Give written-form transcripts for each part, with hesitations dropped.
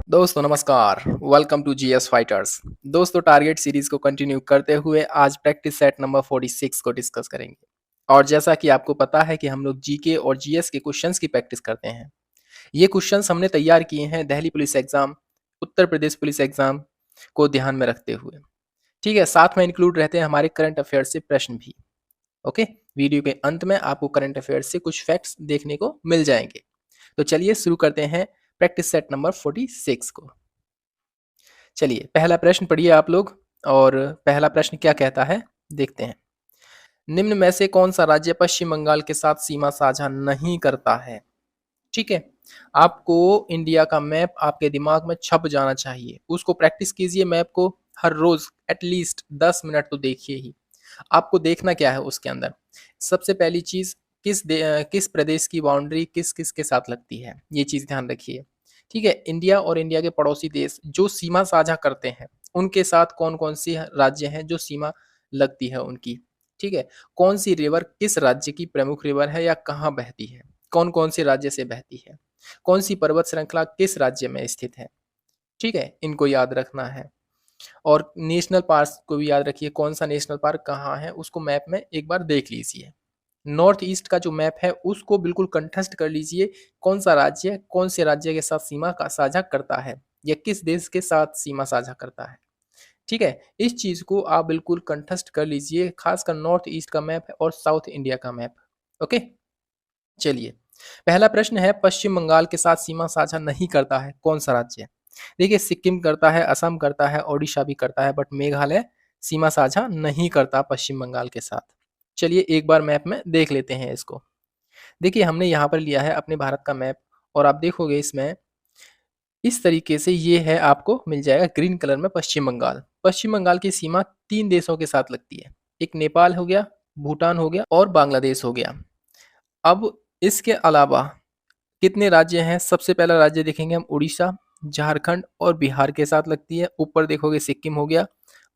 दोस्तों नमस्कार, welcome to GS fighters. दोस्तों टारगेट सीरीज को कंटिन्यू करते हुए आज प्रैक्टिस सेट नंबर 46 को डिस्कस करेंगे। और जैसा कि आपको पता है कि हम लोग जीके और जीएस के क्वेश्चंस की प्रैक्टिस करते हैं। ये क्वेश्चंस हमने तैयार किए हैं Delhi police exam, Uttar Pradesh police exam को ध्यान में रखते हुए। ठीक है, साथ में इंक्लूड रहते हैं हमारे करंट अफेयर्स से प्रश्न भी। ओके, वीडियो के अंत में आपको करंट अफेयर्स से कुछ फैक्ट्स देखने को मिल जाएंगे। तो चलिए शुरू करते हैं प्रैक्टिस सेट नंबर 46 को। चलिए पहला प्रश्न पढ़िए आप लोग। और पहला प्रश्न क्या कहता है देखते हैं। निम्न में से कौन सा राज्य पश्चिम बंगाल के साथ सीमा साझा नहीं करता है? ठीक है, आपको इंडिया का मैप आपके दिमाग में छप जाना चाहिए। उसको प्रैक्टिस कीजिए, मैप को हर रोज एटलीस्ट 10 मिनट तो देखिए ही। आपको देखना क्या है उसके अंदर, सबसे पहली चीज किस प्रदेश की बाउंड्री किस किस के साथ लगती है, ये चीज ध्यान रखिए। ठीक है, इंडिया और इंडिया के पड़ोसी देश जो सीमा साझा करते हैं उनके साथ कौन कौन सी राज्य हैं जो सीमा लगती है उनकी। ठीक है, कौन सी रिवर किस राज्य की प्रमुख रिवर है या कहाँ बहती है, कौन कौन से राज्य से बहती है, कौन सी पर्वत श्रृंखला किस राज्य में स्थित है। ठीक है, इनको याद रखना है। और नेशनल पार्क को भी याद रखिए, कौन सा नेशनल पार्क कहाँ है उसको मैप में एक बार देख लीजिए। नॉर्थ ईस्ट का जो मैप है उसको बिल्कुल कंठस्थ कर लीजिए, कौन सा राज्य कौन से राज्य के साथ सीमा का साझा करता है या किस देश के साथ सीमा साझा करता है। ठीक है, इस चीज को आप बिल्कुल कंठस्थ कर लीजिए, खासकर नॉर्थ ईस्ट का मैप और साउथ इंडिया का मैप। ओके, चलिए पहला प्रश्न है, पश्चिम बंगाल के साथ सीमा साझा नहीं करता है कौन सा राज्य? देखिए, सिक्किम करता है, असम करता है, ओडिशा भी करता है, बट मेघालय सीमा साझा नहीं करता पश्चिम बंगाल के साथ। चलिए एक बार मैप में देख लेते हैं इसको। देखिए हमने यहाँ पर लिया है अपने भारत का मैप और आप देखोगे इसमें इस तरीके से ये है, आपको मिल जाएगा ग्रीन कलर में पश्चिम बंगाल। पश्चिम बंगाल की सीमा 3 देशों के साथ लगती है, एक नेपाल हो गया, भूटान हो गया और बांग्लादेश हो गया। अब इसके अलावा कितने राज्य हैं? सबसे पहला राज्य देखेंगे हम उड़ीसा, झारखंड और बिहार के साथ लगती है। ऊपर देखोगे सिक्किम हो गया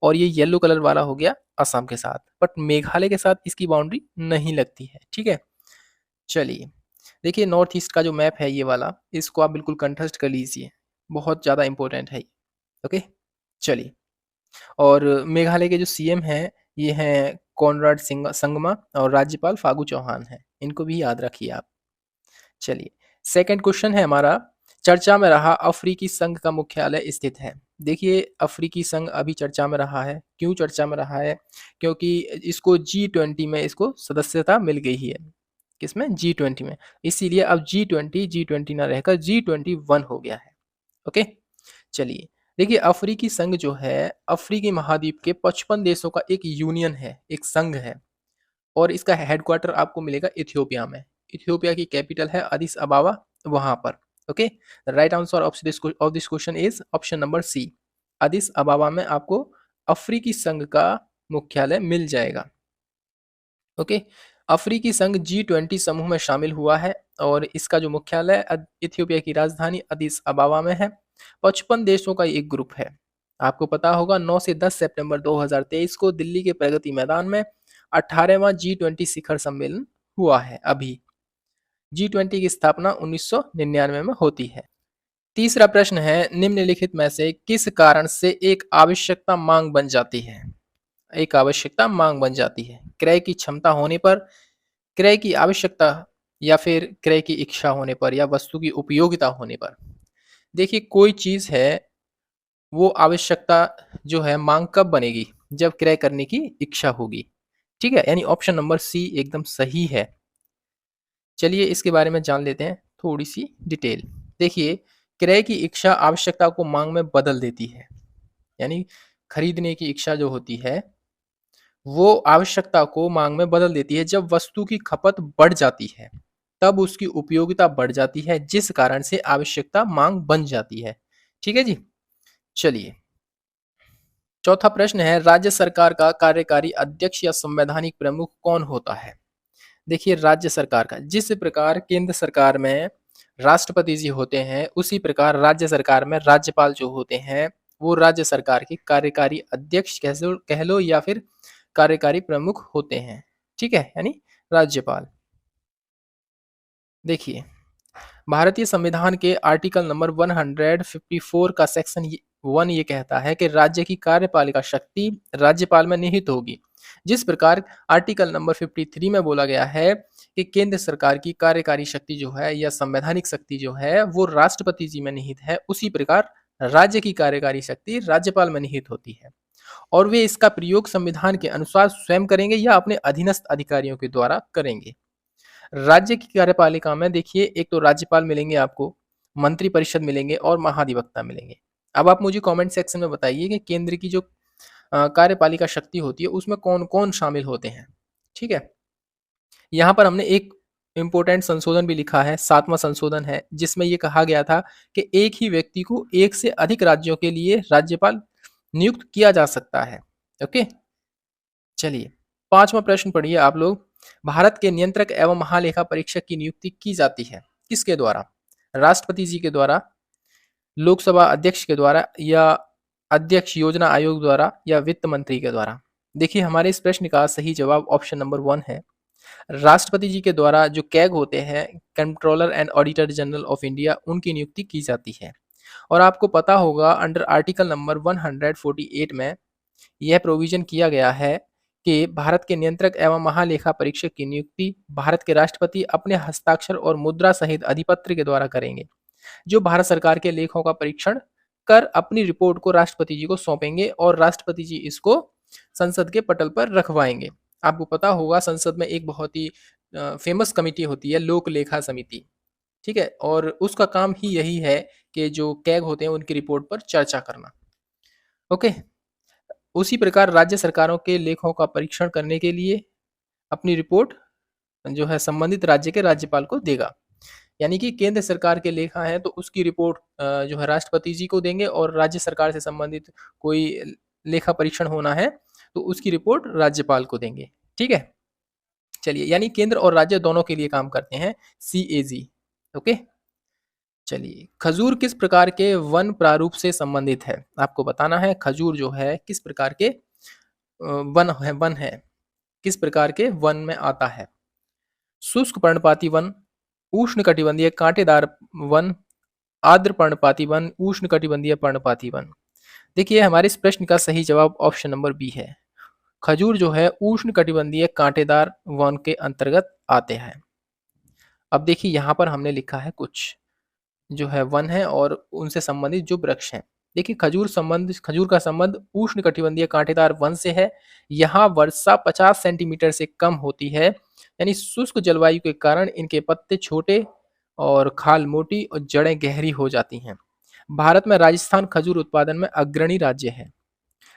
और ये येलो कलर वाला हो गया असम के साथ, बट मेघालय के साथ इसकी बाउंड्री नहीं लगती है। ठीक है, चलिए देखिए नॉर्थ ईस्ट का जो मैप है ये वाला, इसको आप बिल्कुल कंठस्थ कर लीजिए, बहुत ज़्यादा इंपॉर्टेंट है ये। ओके, चलिए। और मेघालय के जो सीएम हैं ये हैं कॉनराड सिंह संगमा और राज्यपाल फागू चौहान हैं, इनको भी याद रखिए आप। चलिए सेकंड क्वेश्चन है हमारा, चर्चा में रहा अफ्रीकी संघ का मुख्यालय स्थित है। देखिए अफ्रीकी संघ अभी चर्चा में रहा है, क्यों चर्चा में रहा है? क्योंकि इसको G20 में इसको सदस्यता मिल गई है। किसमें? G20 में। इसीलिए अब G20 ना रहकर G21 हो गया है। ओके, चलिए देखिए अफ्रीकी संघ जो है अफ्रीकी महाद्वीप के 55 देशों का एक यूनियन है, एक संघ है। और इसका हेडक्वार्टर आपको मिलेगा इथियोपिया में। इथियोपिया की कैपिटल है अदिस अबाबा, वहां पर। Okay, the right answer of this question is option number C, Addis Ababa में आपको अफ्रीकी संघ का मुख्यालय मिल जाएगा। ओके, अफ्रीकी संघ G20 समूह में शामिल हुआ है और इसका जो मुख्यालय इथियोपिया की राजधानी अदिस अबाबा में है। 55 देशों का एक ग्रुप है। आपको पता होगा 9 से 10 सितंबर 2023 को दिल्ली के प्रगति मैदान में 18वां G20 शिखर सम्मेलन हुआ है। अभी G20 की स्थापना 1999 में होती है। तीसरा प्रश्न है, निम्नलिखित में से किस कारण से एक आवश्यकता मांग बन जाती है? एक आवश्यकता मांग बन जाती है, क्रय की क्षमता होने पर, क्रय की आवश्यकता या फिर क्रय की इच्छा होने पर या वस्तु की उपयोगिता होने पर। देखिए कोई चीज है वो आवश्यकता जो है मांग कब बनेगी? जब क्रय करने की इच्छा होगी। ठीक है, यानी ऑप्शन नंबर सी एकदम सही है। चलिए इसके बारे में जान लेते हैं थोड़ी सी डिटेल। देखिए क्रय की इच्छा आवश्यकता को मांग में बदल देती है, यानी खरीदने की इच्छा जो होती है वो आवश्यकता को मांग में बदल देती है। जब वस्तु की खपत बढ़ जाती है तब उसकी उपयोगिता बढ़ जाती है, जिस कारण से आवश्यकता मांग बन जाती है। ठीक है जी, चलिए चौथा प्रश्न है, राज्य सरकार का कार्यकारी अध्यक्ष या संवैधानिक प्रमुख कौन होता है? देखिए राज्य सरकार का, जिस प्रकार केंद्र सरकार में राष्ट्रपति जी होते हैं उसी प्रकार राज्य सरकार में राज्यपाल जो होते हैं वो राज्य सरकार के कार्यकारी अध्यक्ष कह लो या फिर कार्यकारी प्रमुख होते हैं। ठीक है, यानी राज्यपाल। देखिए, भारतीय संविधान के आर्टिकल नंबर 154 का सेक्शन 1 ये कहता है कि राज्य की कार्यपालिका शक्ति राज्यपाल में निहित होगी। जिस प्रकार आर्टिकल नंबर 53 में बोला गया है कि केंद्र सरकार की कार्यकारी शक्ति जो है या संवैधानिक शक्ति जो है वो राष्ट्रपति जी में निहित है, उसी प्रकार राज्य की कार्यकारी शक्ति राज्यपाल में निहित होती है और वे इसका प्रयोग संविधान के अनुसार स्वयं करेंगे या अपने अधीनस्थ अधिकारियों के द्वारा करेंगे। राज्य की कार्यपालिका में देखिए, एक तो राज्यपाल मिलेंगे आपको, मंत्री परिषद मिलेंगे और महाधिवक्ता मिलेंगे। अब आप मुझे कमेंट सेक्शन में बताइए कि केंद्र की जो कार्यपालिका शक्ति होती है उसमें कौन कौन शामिल होते हैं। ठीक है, यहाँ पर हमने एक इम्पोर्टेंट संशोधन भी लिखा है, 7वां संशोधन है, जिसमें ये कहा गया था कि एक ही व्यक्ति को एक से अधिक राज्यों के लिए राज्यपाल नियुक्त किया जा सकता है। ओके, चलिए 5वां प्रश्न पढ़िए आप लोग। भारत के नियंत्रक एवं महालेखा परीक्षक की नियुक्ति की जाती है किसके द्वारा? राष्ट्रपति जी के द्वारा, लोकसभा अध्यक्ष के द्वारा या अध्यक्ष योजना आयोग द्वारा या वित्त मंत्री के द्वारा? देखिए, हमारे इस प्रश्न का सही जवाब ऑप्शन नंबर 1 है। राष्ट्रपति जी के द्वारा जो कैग होते हैं, controller and auditor general of India, उनकी नियुक्ति की जाती है। और आपको पता होगा अंडर आर्टिकल नंबर 148 में यह प्रोविजन किया गया है कि भारत के नियंत्रक एवं महालेखा परीक्षक की नियुक्ति भारत के राष्ट्रपति अपने हस्ताक्षर और मुद्रा सहित अधिपत्र के द्वारा करेंगे, जो भारत सरकार के लेखों का परीक्षण कर अपनी रिपोर्ट को राष्ट्रपति जी को सौंपेंगे और राष्ट्रपति जी इसको संसद के पटल पर रखवाएंगे। आपको पता होगा संसद में एक बहुत ही फेमस कमेटी होती है, लोक लेखा समिति। ठीक है, और उसका काम ही यही है कि जो कैग होते हैं उनकी रिपोर्ट पर चर्चा करना। ओके, उसी प्रकार राज्य सरकारों के लेखों का परीक्षण करने के लिए अपनी रिपोर्ट जो है संबंधित राज्य के राज्यपाल को देगा। यानी कि केंद्र सरकार के लेखा है तो उसकी रिपोर्ट जो है राष्ट्रपति जी को देंगे और राज्य सरकार से संबंधित कोई लेखा परीक्षण होना है तो उसकी रिपोर्ट राज्यपाल को देंगे। ठीक है, चलिए, यानी केंद्र और राज्य दोनों के लिए काम करते हैं CAG। ओके, चलिए, खजूर किस प्रकार के वन प्रारूप से संबंधित है? आपको बताना है खजूर जो है किस प्रकार के वन है, किस प्रकार के वन में आता है। शुष्क पर्णपाती वन, उष्णकटिबंधीय कांटेदार वन, आर्द्र पर्णपाती वन, उष्णकटिबंधीय पर्णपाती वन। देखिए, हमारे इस प्रश्न का सही जवाब ऑप्शन नंबर बी है। खजूर जो है उष्णकटिबंधीय कांटेदार वन के अंतर्गत आते हैं। अब देखिए, यहाँ पर हमने लिखा है कुछ जो है वन है और उनसे संबंधित जो वृक्ष हैं। देखिए, खजूर का संबंध उष्णकटिबंधीय कांटेदार वन से है। यहाँ वर्षा 50 सेंटीमीटर से कम होती है, यानी शुष्क जलवायु के कारण इनके पत्ते छोटे और खाल मोटी और जड़ें गहरी हो जाती हैं। भारत में राजस्थान खजूर उत्पादन में अग्रणी राज्य है।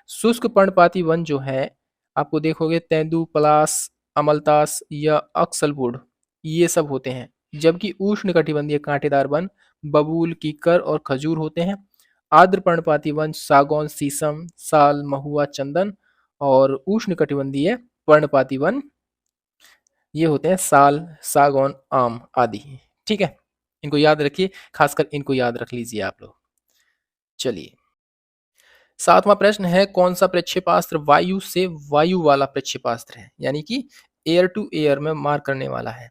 शुष्क पर्णपाती वन जो है आपको देखोगे तेंदू, पलास, अमलतास या अक्सलवुड, ये सब होते हैं। जबकि उष्णकटिबंधीय कांटेदार वन बबूल, कीकर और खजूर होते हैं। आर्द्र पर्णपाती वन सागौन, शीशम, साल, महुआ, चंदन और उष्णकटिबंधीय पर्णपाती वन ये होते हैं साल, सागौन, आम आदि। ठीक है, इनको याद रखिए, खासकर इनको याद रख लीजिए आप लोग। चलिए, 7वां प्रश्न है, कौन सा प्रक्षेपास्त्र वायु से वायु वाला प्रक्षेपास्त्र है, यानी कि एयर टू एयर में मार करने वाला है?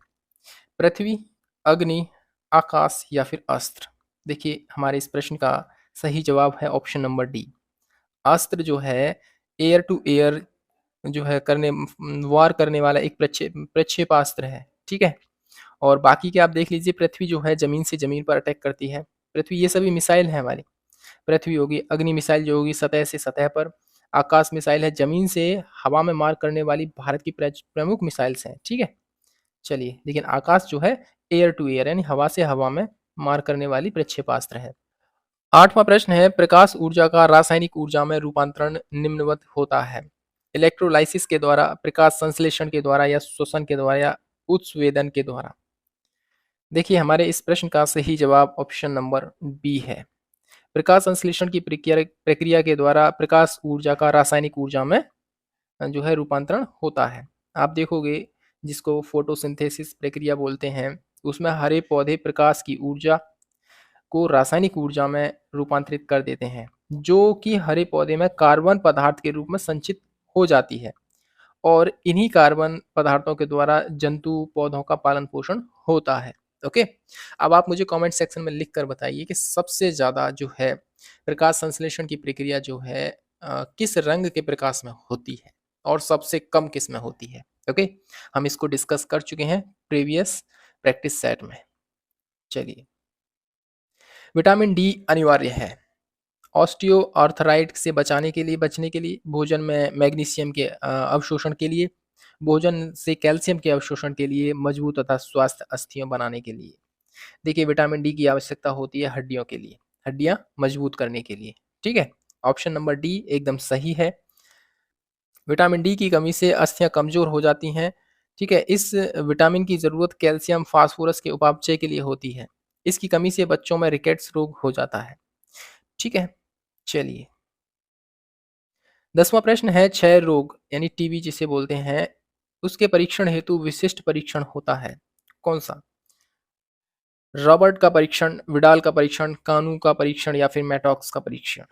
पृथ्वी, अग्नि, आकाश या फिर अस्त्र? देखिए, हमारे इस प्रश्न का सही जवाब है ऑप्शन नंबर डी। अस्त्र जो है एयर टू एयर जो है वार करने वाला एक प्रक्षेपास्त्र है। ठीक है, और बाकी के आप देख लीजिए, पृथ्वी जो है जमीन से जमीन पर अटैक करती है। पृथ्वी, ये सभी मिसाइल है हमारी। पृथ्वी होगी, अग्नि मिसाइल जो होगी सतह से सतह पर, आकाश मिसाइल है जमीन से हवा में मार करने वाली भारत की प्रमुख मिसाइल्स हैं। ठीक है, चलिए, लेकिन आकाश जो है एयर टू एयर यानी हवा से हवा में मार करने वाली प्रक्षेपास्त्र है। 8वां प्रश्न है, प्रकाश ऊर्जा का रासायनिक ऊर्जा में रूपांतरण निम्नवत होता है? इलेक्ट्रोलाइसिस के द्वारा, प्रकाश संश्लेषण के द्वारा या श्वसन के द्वारा या उत्सवेदन के द्वारा? देखिए, हमारे इस प्रश्न का सही जवाब ऑप्शन नंबर बी है। प्रकाश संश्लेषण की प्रक्रिया के द्वारा प्रकाश ऊर्जा का रासायनिक ऊर्जा में जो है रूपांतरण होता है। आप देखोगे जिसको फोटोसिंथेसिस प्रक्रिया बोलते हैं, उसमें हरे पौधे प्रकाश की ऊर्जा को रासायनिक ऊर्जा में रूपांतरित कर देते हैं, जो कि हरे पौधे में कार्बन पदार्थ के रूप में संचित हो जाती है और इन्हीं कार्बन पदार्थों के द्वारा जंतु पौधों का पालन पोषण होता है। ओके। अब आप मुझे कमेंट सेक्शन में लिख कर बताइए कि सबसे ज़्यादा जो है प्रकाश संश्लेषण की प्रक्रिया जो है किस रंग के प्रकाश में होती है और सबसे कम किस में होती है। ओके, हम इसको डिस्कस कर चुके हैं प्रीवियस प्रैक्टिस सेट में। चलिए, विटामिन डी अनिवार्य है ऑस्टियोआर्थराइट से बचने के लिए, भोजन में मैग्नीशियम के अवशोषण के लिए, भोजन से कैल्शियम के अवशोषण के लिए, मजबूत तथा स्वस्थ अस्थियां बनाने के लिए। देखिए, विटामिन डी की आवश्यकता होती है हड्डियों के लिए, हड्डियां मजबूत करने के लिए। ठीक है, ऑप्शन नंबर डी एकदम सही है। विटामिन डी की कमी से अस्थियां कमजोर हो जाती हैं। ठीक है, इस विटामिन की जरूरत कैल्शियम फास्फोरस के उपापचय के लिए होती है। इसकी कमी से बच्चों में रिकेट्स रोग हो जाता है। ठीक है, चलिए, 10वां प्रश्न है क्षय रोग यानी टीबी जिसे बोलते हैं, उसके परीक्षण हेतु विशिष्ट परीक्षण होता है कौन सा? रॉबर्ट का परीक्षण, विडाल का परीक्षण, कानू का परीक्षण या फिर मैटॉक्स का परीक्षण।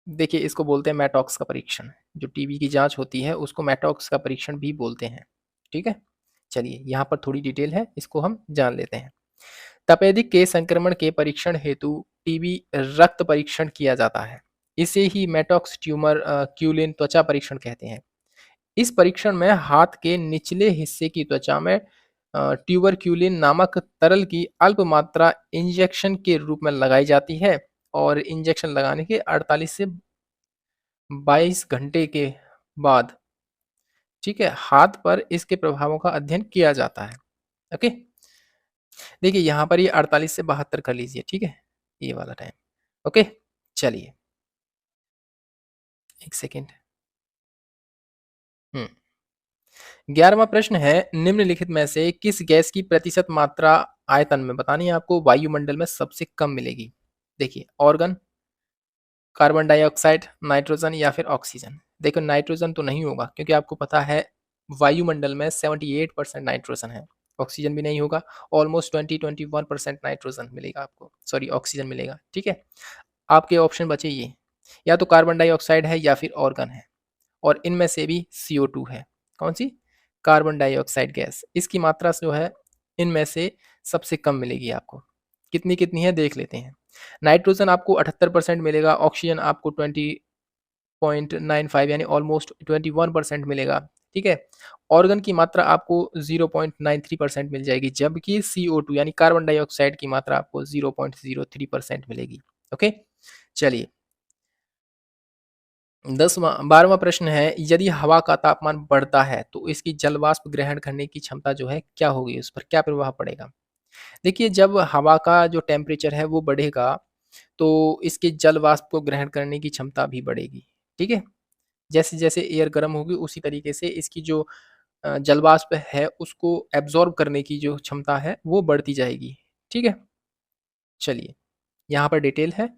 देखिए, इसको बोलते हैं मैटॉक्स का परीक्षण। जो टीबी की जांच होती है उसको मैटॉक्स का परीक्षण भी बोलते हैं। ठीक है, चलिए, यहाँ पर थोड़ी डिटेल है, इसको हम जान लेते हैं। तपेदिक के संक्रमण के परीक्षण हेतु टीबी रक्त परीक्षण किया जाता है। इसे ही मैटॉक्स ट्यूमर क्यूलिन त्वचा परीक्षण कहते हैं। इस परीक्षण में हाथ के निचले हिस्से की त्वचा में ट्यूबरक्यूलिन नामक तरल की अल्प मात्रा इंजेक्शन के रूप में लगाई जाती है और इंजेक्शन लगाने के 48 से 22 घंटे के बाद, ठीक है, हाथ पर इसके प्रभावों का अध्ययन किया जाता है। ओके, देखिए यहाँ पर ये 48 से 72 कर लीजिए। ठीक है, ये वाला टाइम। ओके, चलिए, एक सेकेंड। 11वां प्रश्न है, निम्नलिखित में से किस गैस की प्रतिशत मात्रा आयतन में बतानी है आपको वायुमंडल में सबसे कम मिलेगी? देखिए, ऑर्गन, कार्बन डाइऑक्साइड, नाइट्रोजन या फिर ऑक्सीजन। देखो, नाइट्रोजन तो नहीं होगा क्योंकि आपको पता है वायुमंडल में 78% नाइट्रोजन है। ऑक्सीजन भी नहीं होगा। ऑलमोस्ट 20-21% नाइट्रोजन मिलेगा आपको, सॉरी ऑक्सीजन मिलेगा। ठीक है, आपके ऑप्शन बचे ये, या तो कार्बन डाइऑक्साइड है या फिर ऑर्गन है, और इनमें से भी CO2 है। कौन सी? Carbon dioxide gas. इसकी मात्रा जो है इनमें से सबसे कम मिलेगी आपको। कितनी कितनी है देख लेते हैं। नाइट्रोजन आपको 78% मिलेगा, ऑक्सीजन आपको 20.95 यानी ऑलमोस्ट 21% मिलेगा। ठीक है, ऑर्गन की मात्रा आपको 0.93% मिल जाएगी, जबकि CO2 यानी कार्बन डाइऑक्साइड की मात्रा आपको 0.03% मिलेगी। ओके, चलिए, 12वां प्रश्न है, यदि हवा का तापमान बढ़ता है तो इसकी जल वाष्प ग्रहण करने की क्षमता जो है क्या होगी, उस पर क्या प्रभाव पड़ेगा? देखिए, जब हवा का जो टेम्परेचर है वो बढ़ेगा तो इसके जल वाष्प को ग्रहण करने की क्षमता भी बढ़ेगी। ठीक है, जैसे जैसे एयर गर्म होगी उसी तरीके से इसकी जो जल वाष्प है उसको एब्जॉर्ब करने की जो क्षमता है वो बढ़ती जाएगी। ठीक है, चलिए, यहाँ पर डिटेल है।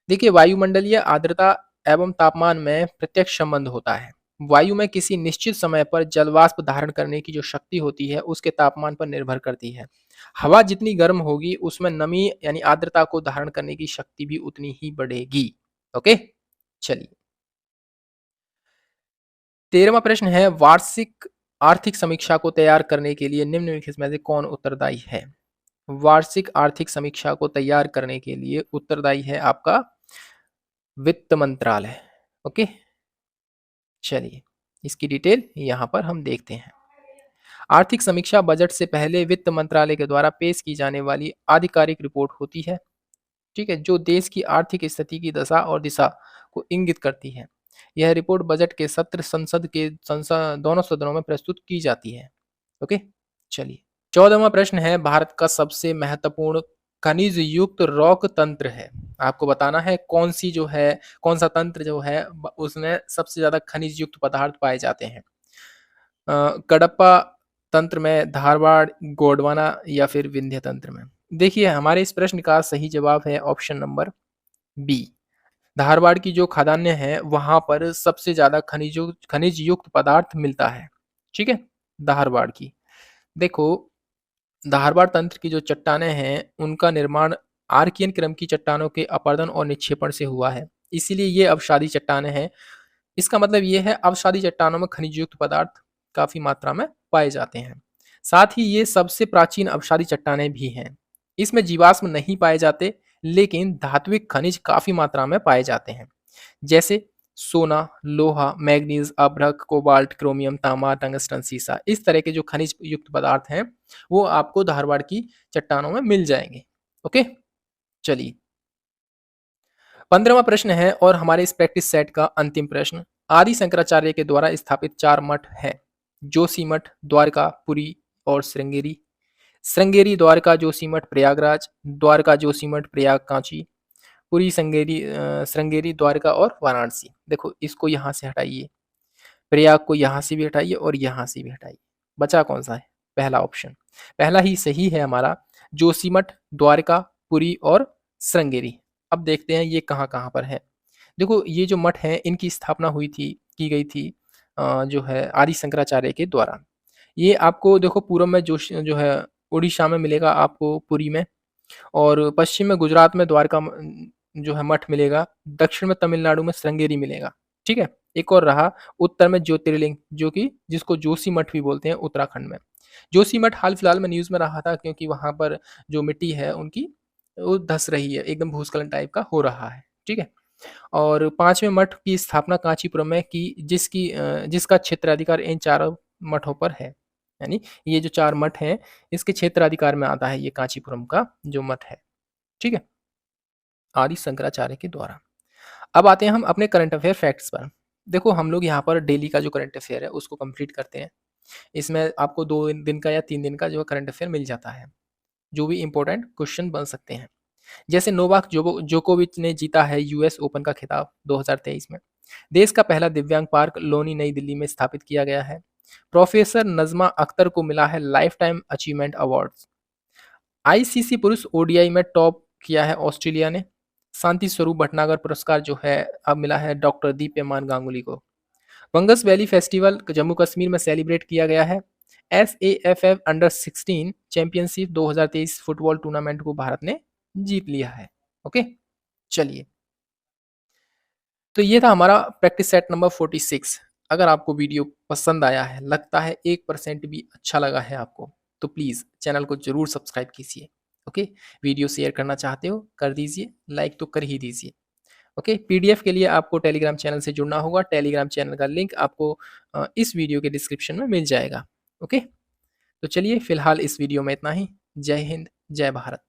देखिए, वायुमंडलीय आर्द्रता एवं तापमान में प्रत्यक्ष संबंध होता है। वायु में किसी निश्चित समय पर जलवाष्प धारण करने की जो शक्ति होती है उसके तापमान पर निर्भर करती है। हवा जितनी गर्म होगी उसमें नमी यानी आर्द्रता को धारण करने की शक्ति भी उतनी ही बढ़ेगी। ओके, चलिए, 13वां प्रश्न है, वार्षिक आर्थिक समीक्षा को तैयार करने के लिए निम्नलिखित में से कौन उत्तरदायी है? वार्षिक आर्थिक समीक्षा को तैयार करने के लिए उत्तरदायी है आपका वित्त मंत्रालय। ओके, चलिए, इसकी डिटेल यहाँ पर हम देखते हैं। आर्थिक समीक्षा बजट से पहले वित्त मंत्रालय के द्वारा पेश की जाने वाली आधिकारिक रिपोर्ट होती है। ठीक है, जो देश की आर्थिक स्थिति की दशा और दिशा को इंगित करती है। यह रिपोर्ट बजट के सत्र संसद दोनों सदनों में प्रस्तुत की जाती है। ओके, चलिए, 14वां प्रश्न है, भारत का सबसे महत्वपूर्ण खनिज युक्त रॉक तंत्र है। आपको बताना है कौन सी जो है, कौन सा तंत्र जो है उसमें सबसे ज्यादा खनिज युक्त पदार्थ पाए जाते हैं। कडप्पा तंत्र में, धारवाड़, गोंडवाना या फिर विंध्य तंत्र में। देखिए, हमारे इस प्रश्न का सही जवाब है ऑप्शन नंबर बी। धारवाड़ की जो खदानें हैं वहां पर सबसे ज्यादा खनिज युक्त पदार्थ मिलता है। ठीक है, धारवाड़ की। देखो, धारवाड़ तंत्र की जो चट्टानें हैं उनका निर्माण आर्कियन क्रम की चट्टानों के अपरदन और निक्षेपण से हुआ है, इसीलिए ये अवसादी चट्टानें हैं। इसका मतलब ये है अवसादी चट्टानों में खनिज युक्त पदार्थ काफी मात्रा में पाए जाते हैं। साथ ही ये सबसे प्राचीन अवसादी चट्टानें भी हैं। इसमें जीवाश्म नहीं पाए जाते, लेकिन धात्विक खनिज काफी मात्रा में पाए जाते हैं, जैसे सोना, लोहा, मैग्नीज, अभ्रक, कोबाल्ट, क्रोमियम, तांबा, टंगस्टन, सीसा। इस तरह के जो खनिज युक्त पदार्थ हैं वो आपको धारवाड़ की चट्टानों में मिल जाएंगे। ओके, चलिए 15वां प्रश्न है और हमारे इस प्रैक्टिस सेट का अंतिम प्रश्न। आदि शंकराचार्य के द्वारा स्थापित 4 मठ हैं: जोशीमठ, द्वारका, पुरी और श्रृंगेरी। श्रृंगेरी, द्वारका, जोशीमठ, प्रयागराज, द्वारका, जोशीमठ, प्रयाग, कांची, पुरी, श्रृंगेरी, द्वारका और वाराणसी। देखो इसको यहाँ से हटाइए, प्रयाग को यहाँ से भी हटाइए और यहाँ से भी हटाइए। बचा कौन सा है? पहला ऑप्शन, पहला ही सही है हमारा, जोशीमठ, द्वारका, पुरी और श्रृंगेरी। अब देखते हैं ये कहाँ कहाँ पर है। देखो ये जो मठ है इनकी स्थापना हुई थी, की गई थी जो है आदि शंकराचार्य के द्वारा। ये आपको देखो पूर्व में जो है उड़ीसा में मिलेगा आपको पुरी में, और पश्चिम में गुजरात में द्वारका जो है मठ मिलेगा, दक्षिण में तमिलनाडु में श्रृंगेरी मिलेगा। ठीक है, एक और रहा उत्तर में ज्योतिर्लिंग, जो कि जिसको जोशी मठ भी बोलते हैं, उत्तराखंड में। जोशी मठ हाल फिलहाल में न्यूज में रहा था, क्योंकि वहां पर जो मिट्टी है उनकी वो धस रही है, एकदम भूस्खलन टाइप का हो रहा है। ठीक है, और 5वें मठ की स्थापना कांचीपुरम में की, जिसका क्षेत्राधिकार इन चारों मठों पर है। यानी ये जो 4 मठ हैं इसके क्षेत्राधिकार में आता है ये कांचीपुरम का जो मठ है। ठीक है, आदि शंकराचार्य के द्वारा। अब आते हैं हम अपने करंट अफेयर फैक्ट्स पर। देखो हम लोग यहाँ पर डेली का जो करंट अफेयर है उसको कंप्लीट करते हैं। इसमें आपको 2 दिन का या 3 दिन का जो करंट अफेयर मिल जाता है, जो भी इंपॉर्टेंट क्वेश्चन बन सकते हैं। जैसे नोवाक जोकोविच ने जीता है यूएस ओपन का खिताब 2023 में। देश का पहला दिव्यांग पार्क लोनी नई दिल्ली में स्थापित किया गया है। प्रोफेसर नजमा अख्तर को मिला है life time achievement award. ICC पुरुष ओडीआई में टॉप किया है ऑस्ट्रेलिया ने। शांति स्वरूप भटनागर पुरस्कार जो है अब मिला है डॉक्टर दीप्यमान गांगुली को। बंगस वैली फेस्टिवल जम्मू कश्मीर में सेलिब्रेट किया गया है। एसएएफएफ अंडर 16 चैंपियनशिप 2023 फुटबॉल टूर्नामेंट को भारत ने जीत लिया है। ओके, चलिए तो ये था हमारा प्रैक्टिस सेट नंबर 46। अगर आपको वीडियो पसंद आया है, लगता है 1% भी अच्छा लगा है आपको, तो प्लीज़ चैनल को ज़रूर सब्सक्राइब कीजिए। ओके, वीडियो शेयर करना चाहते हो कर दीजिए, लाइक तो कर ही दीजिए। ओके, पीडीएफ के लिए आपको टेलीग्राम चैनल से जुड़ना होगा। टेलीग्राम चैनल का लिंक आपको इस वीडियो के डिस्क्रिप्शन में मिल जाएगा। ओके, तो चलिए फिलहाल इस वीडियो में इतना ही। जय हिंद, जय भारत।